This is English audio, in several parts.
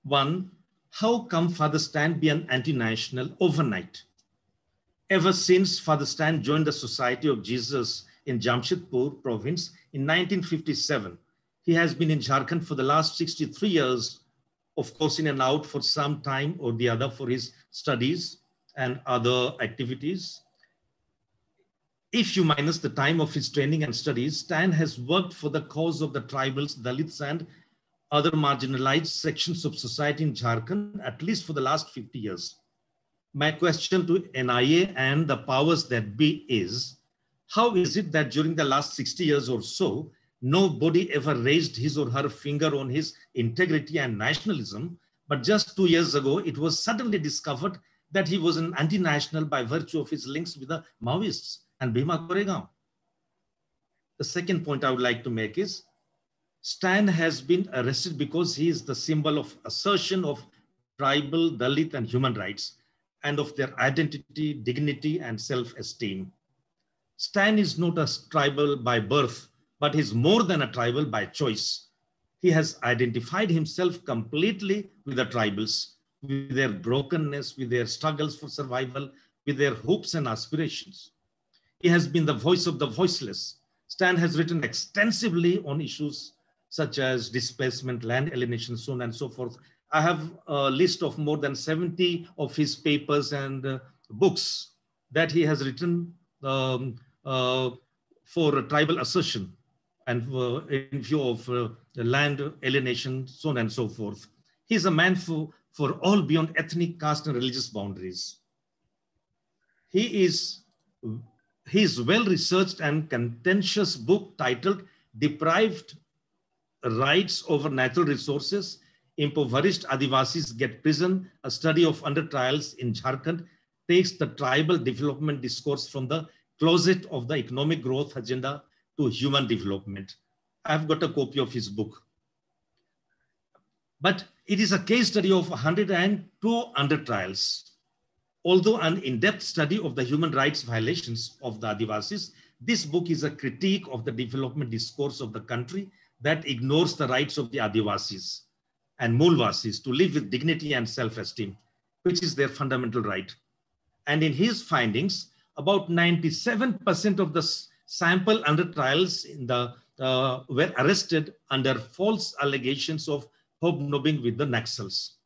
One, how come Father Stan be an anti-national overnight? Ever since Father Stan joined the Society of Jesus in Jamshedpur province in 1957, he has been in Jharkhand for the last 63 years, of course, in and out for some time or the other for his studies and other activities. If you minus the time of his training and studies, Stan has worked for the cause of the tribals, Dalits, and other marginalized sections of society in Jharkhand, at least for the last 50 years. My question to NIA and the powers that be is, how is it that during the last 60 years or so, nobody ever raised his or her finger on his integrity and nationalism, but just 2 years ago, it was suddenly discovered that he was an anti-national by virtue of his links with the Maoists and Bhima Koregaon? The second point I would like to make is, Stan has been arrested because he is the symbol of assertion of tribal, Dalit, and human rights, and of their identity, dignity, and self-esteem. Stan is not a tribal by birth, but he's more than a tribal by choice. He has identified himself completely with the tribals, with their brokenness, with their struggles for survival, with their hopes and aspirations. He has been the voice of the voiceless. Stan has written extensively on issues such as displacement, land alienation, so on and so forth. I have a list of more than 70 of his papers and books that he has written for tribal assertion and in view of land alienation, so on and so forth. He's a man for all beyond ethnic, caste, and religious boundaries. His well-researched and contentious book titled Deprived Rights Over Natural Resources, Impoverished Adivasis Get Prison, a study of under trials in Jharkhand, takes the tribal development discourse from the closet of the economic growth agenda to human development. I've got a copy of his book. But it is a case study of 102 under trials. Although an in-depth study of the human rights violations of the Adivasis, this book is a critique of the development discourse of the country that ignores the rights of the Adivasis and Moolvasis to live with dignity and self-esteem, which is their fundamental right. And in his findings, about 97% of the sample under trials were arrested under false allegations of hobnobbing with the Naxals.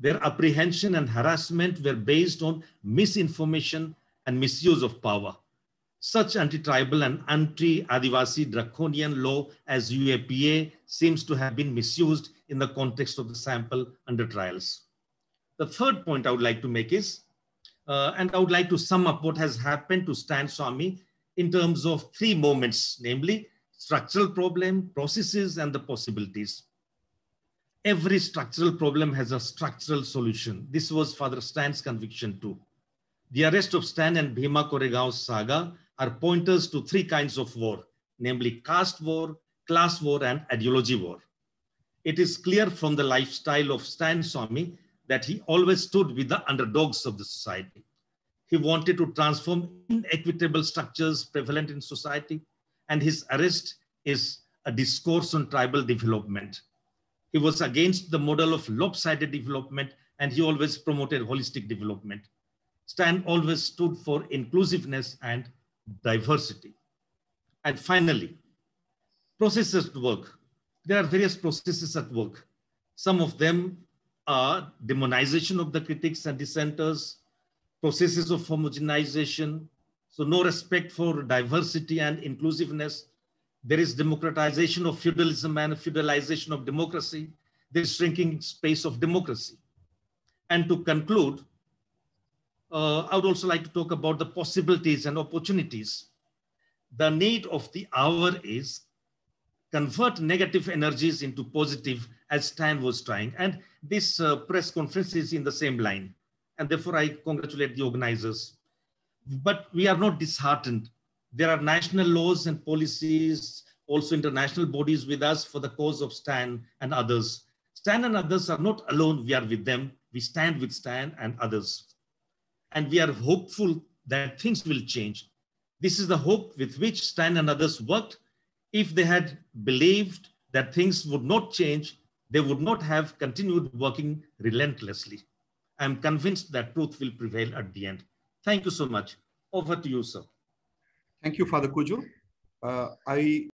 Their apprehension and harassment were based on misinformation and misuse of power. Such anti-tribal and anti-Adivasi draconian law as UAPA seems to have been misused in the context of the sample under trials. The third point I would like to make is, and I would like to sum up what has happened to Stan Swamy in terms of three moments, namely structural problem, processes, and the possibilities. Every structural problem has a structural solution. This was Father Stan's conviction too. The arrest of Stan and Bhima Koregaon's saga are pointers to three kinds of war, namely caste war, class war, and ideology war. It is clear from the lifestyle of Stan Swamy that he always stood with the underdogs of the society. He wanted to transform inequitable structures prevalent in society, and his arrest is a discourse on tribal development. He was against the model of lopsided development, and he always promoted holistic development. Stan always stood for inclusiveness and diversity. And finally, processes at work. There are various processes at work. Some of them are demonization of the critics and dissenters, processes of homogenization, so no respect for diversity and inclusiveness. There is democratization of feudalism and feudalization of democracy. There is shrinking space of democracy. And to conclude, I would also like to talk about the possibilities and opportunities. The need of the hour is convert negative energies into positive, as Stan was trying. And this press conference is in the same line. And therefore, I congratulate the organizers. But we are not disheartened. There are national laws and policies, also international bodies with us for the cause of Stan and others. Stan and others are not alone. We are with them. We stand with Stan and others. And we are hopeful that things will change. This is the hope with which Stan and others worked. If they had believed that things would not change, they would not have continued working relentlessly. I am convinced that truth will prevail at the end. Thank you so much. Over to you, sir. Thank you, Father Cudjo. I